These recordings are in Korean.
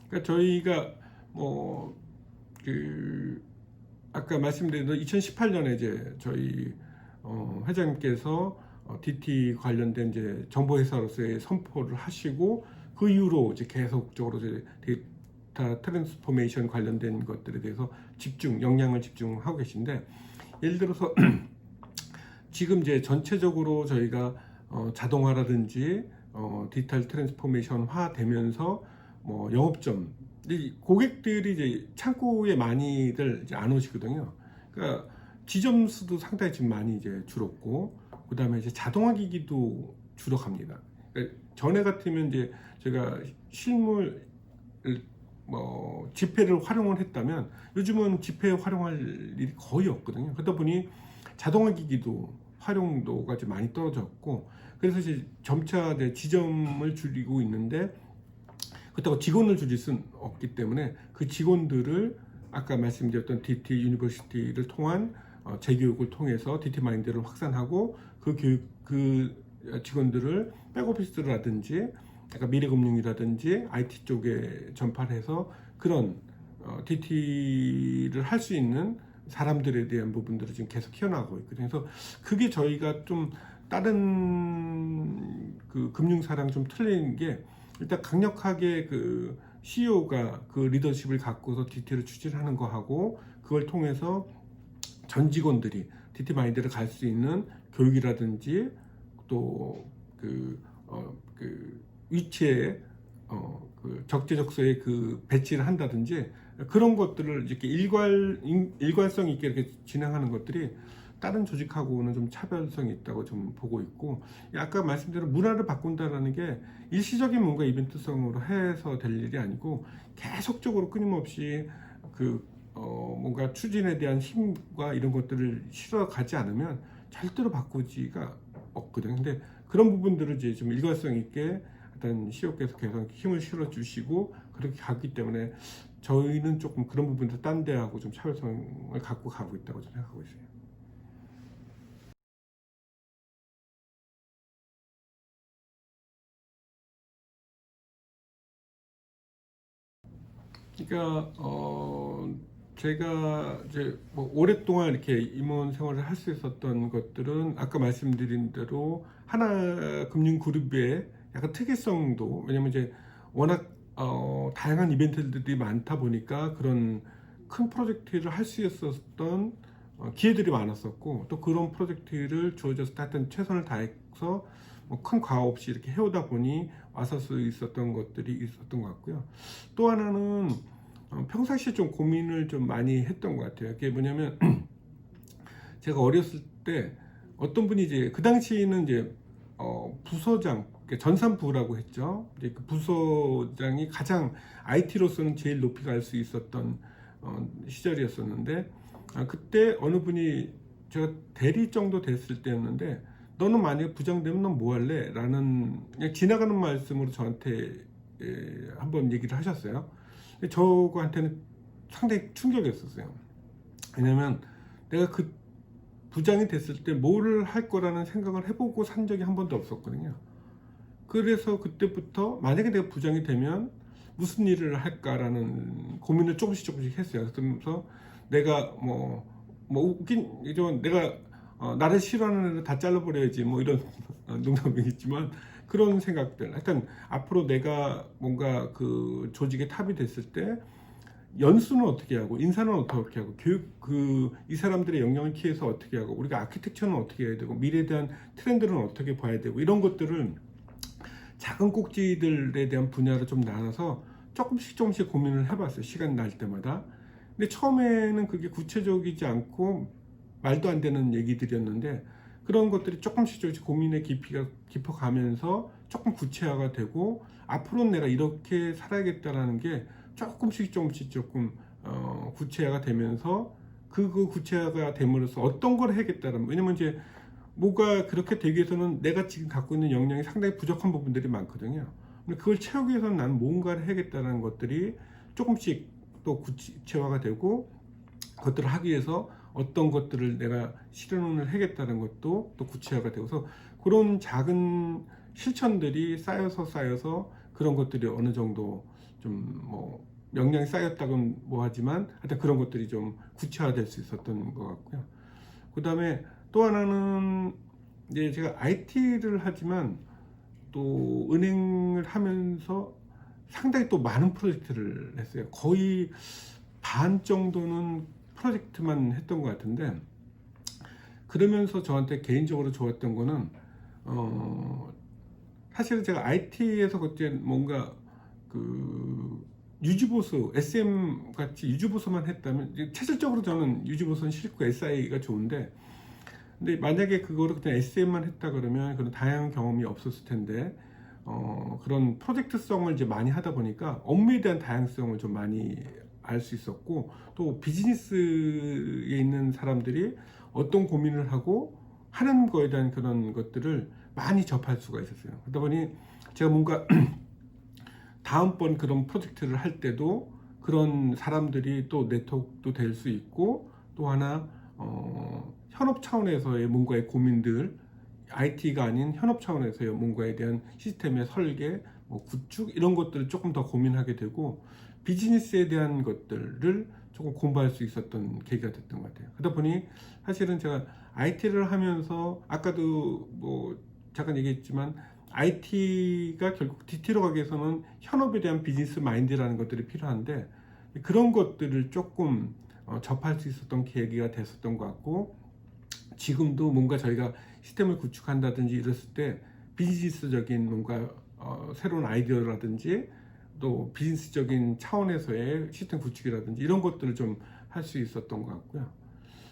그러니까 저희가 그 아까 말씀드린 2018년에 이제 저희 회장님께서 DT 관련된 이제 정보회사로서의 선포를 하시고, 그 이후로 이제 계속적으로 이제 데이터 트랜스포메이션 관련된 것들에 대해서 역량을 집중하고 계신데, 예를 들어서 지금 이제 전체적으로 저희가 자동화라든지 디지털 트랜스포메이션화 되면서 영업점, 고객들이 이제 창고에 많이들 이제 안 오시거든요. 그러니까 지점 수도 상당히 지금 많이 이제 줄었고, 그 다음에 이제 자동화 기기도 줄어갑니다. 그러니까 전에 같으면 이제 제가 실물 지폐를 활용을 했다면, 요즘은 지폐 활용할 일이 거의 없거든요. 그러다 보니 자동화 기기도 활용도가 좀 많이 떨어졌고, 그래서 이제 점차 이제 지점을 줄이고 있는데, 그렇다고 직원을 줄일 수는 없기 때문에 그 직원들을 아까 말씀드렸던 DT 유니버시티를 통한 재교육을 통해서 DT 마인드를 확산하고, 그 직원들을 백오피스라든지 약간 미래금융이라든지 IT 쪽에 전파해서 그런 DT를 할 수 있는 사람들에 대한 부분들을 지금 계속 키워나가고 있거든요. 그래서 그게 저희가 좀 다른 그 금융사랑 좀 틀린 게, 일단 강력하게 그 CEO가 그 리더십을 갖고서 DT를 추진하는 거하고, 그걸 통해서 전 직원들이 DT 마인드를 갈 수 있는 교육이라든지 그 위치에 그 적재적소에 그 배치를 한다든지, 그런 것들을 이렇게 일관성 있게 이렇게 진행하는 것들이 다른 조직하고는 좀 차별성이 있다고 좀 보고 있고, 아까 말씀드린 문화를 바꾼다라는 게 일시적인 뭔가 이벤트성으로 해서 될 일이 아니고, 계속적으로 끊임없이 뭔가 추진에 대한 힘과 이런 것들을 실어가지 않으면 절대로 바꾸지가 없거든요. 근데 그런 부분들을 이제 좀 일관성 있게 일단 CEO께서 계속 힘을 실어 주시고 그렇게 가기 때문에, 저희는 조금 그런 부분들 딴 데하고 좀 차별성을 갖고 가고 있다고 생각하고 있어요. 그러니까 제가 이제 오랫동안 이렇게 임원 생활을 할 수 있었던 것들은, 아까 말씀드린 대로 하나 금융그룹의 약간 특이성도, 왜냐면 이제 워낙 다양한 이벤트들이 많다 보니까 그런 큰 프로젝트를 할 수 있었던 기회들이 많았었고, 또 그런 프로젝트를 주어져서 하여튼 최선을 다해서 큰 과업 없이 이렇게 해오다 보니 왔을 수 있었던 것들이 있었던 것 같고요. 또 하나는 평상시에 좀 고민을 좀 많이 했던 것 같아요. 그게 뭐냐면 제가 어렸을 때 어떤 분이 이제 그 당시에는 이제 부서장, 전산부라고 했죠. 이제 그 부서장이 가장 IT로서는 제일 높이 갈 수 있었던 시절이었었는데, 그때 어느 분이, 제가 대리 정도 됐을 때였는데, 너는 만약에 부장 되면 넌 뭐 할래? 라는 그냥 지나가는 말씀으로 저한테 한번 얘기를 하셨어요. 저한테는 상당히 충격이었었어요. 왜냐면 내가 그 부장이 됐을 때 뭐를 할 거라는 생각을 해보고 산 적이 한 번도 없었거든요. 그래서 그때부터 만약에 내가 부장이 되면 무슨 일을 할까라는 고민을 조금씩 했어요. 그러면서 내가 웃긴, 내가 나를 싫어하는 애를 다 잘라버려야지, 이런 농담이겠지만, 그런 생각들. 하여튼 앞으로 내가 뭔가 그 조직의 탑이 됐을 때 연수는 어떻게 하고, 인사는 어떻게 하고, 이 사람들의 역량을 키워서 어떻게 하고, 우리가 아키텍처는 어떻게 해야 되고, 미래에 대한 트렌드는 어떻게 봐야 되고, 이런 것들을 작은 꼭지들에 대한 분야를 좀 나눠서 조금씩 고민을 해봤어요. 시간 날 때마다. 근데 처음에는 그게 구체적이지 않고 말도 안 되는 얘기들이었는데, 그런 것들이 조금씩 고민의 깊이가 깊어가면서 조금 구체화가 되고, 앞으로는 내가 이렇게 살아야겠다라는 게 조금 구체화가 되면서 그 구체화가 됨으로써 어떤 걸 해야겠다는, 왜냐면 이제 뭐가 그렇게 되기 위해서는 내가 지금 갖고 있는 역량이 상당히 부족한 부분들이 많거든요. 근데 그걸 채우기 위해서는 나는 뭔가를 해야겠다는 것들이 조금씩 또 구체화가 되고, 그것들을 하기 위해서 어떤 것들을 내가 실현을 하겠다는 것도 또 구체화가 되어서, 그런 작은 실천들이 쌓여서 그런 것들이 어느 정도 좀 뭐 역량이 쌓였다곤 뭐 하지만 하여튼 그런 것들이 좀 구체화될 수 있었던 것 같고요. 그 다음에 또 하나는 이제 제가 IT를 하지만 또 은행을 하면서 상당히 또 많은 프로젝트를 했어요. 거의 반 정도는 프로젝트만 했던 것 같은데, 그러면서 저한테 개인적으로 좋았던 거는 사실은 제가 IT에서 그때 뭔가 그 유지보수, SM 같이 유지보수만 했다면, 체질적으로 저는 유지보수는 싫고 SI가 좋은데, 근데 만약에 그거를 그냥 SM만 했다 그러면 그런 다양한 경험이 없었을 텐데, 그런 프로젝트성을 이제 많이 하다 보니까 업무에 대한 다양성을 좀 많이 알 수 있었고, 또 비즈니스에 있는 사람들이 어떤 고민을 하고 하는 거에 대한 그런 것들을 많이 접할 수가 있었어요. 그러다 보니 제가 뭔가 다음번 그런 프로젝트를 할 때도 그런 사람들이 또 네트워크도 될 수 있고, 또 하나 현업 차원에서의 뭔가의 고민들, IT가 아닌 현업 차원에서의 뭔가에 대한 시스템의 설계, 뭐 구축 이런 것들을 조금 더 고민하게 되고, 비즈니스에 대한 것들을 조금 공부할 수 있었던 계기가 됐던 것 같아요. 그러다 보니 사실은 제가 IT를 하면서 아까도 뭐 잠깐 얘기했지만, IT가 결국 DT로 가기 위해서는 현업에 대한 비즈니스 마인드라는 것들이 필요한데, 그런 것들을 조금 접할 수 있었던 계기가 됐었던 것 같고, 지금도 뭔가 저희가 시스템을 구축한다든지 이랬을 때 비즈니스적인 뭔가 새로운 아이디어라든지 또 비즈니스적인 차원에서의 시스템 구축이라든지 이런 것들을 좀 할 수 있었던 것 같고요.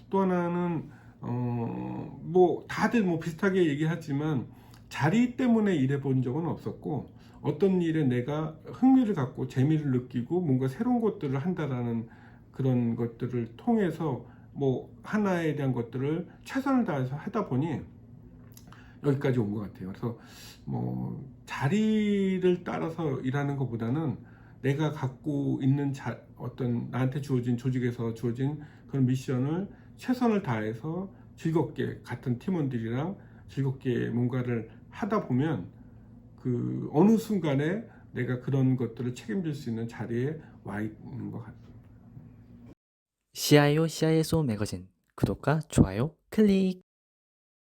또 하나는 뭐 다들 뭐 비슷하게 얘기하지만 자리 때문에 일해 본 적은 없었고, 어떤 일에 내가 흥미를 갖고 재미를 느끼고 뭔가 새로운 것들을 한다라는 그런 것들을 통해서 뭐 하나에 대한 것들을 최선을 다해서 하다 보니 여기까지 온 것 같아요. 그래서 뭐 자리를 따라서 일하는 것보다는 내가 갖고 있는 어떤 나한테 주어진 조직에서 주어진 그런 미션을 최선을 다해서 즐겁게 같은 팀원들이랑 즐겁게 뭔가를 하다 보면 그 어느 순간에 내가 그런 것들을 책임질 수 있는 자리에 와 있는 것 같아요. CIO CISO 매거진 구독과 좋아요 클릭.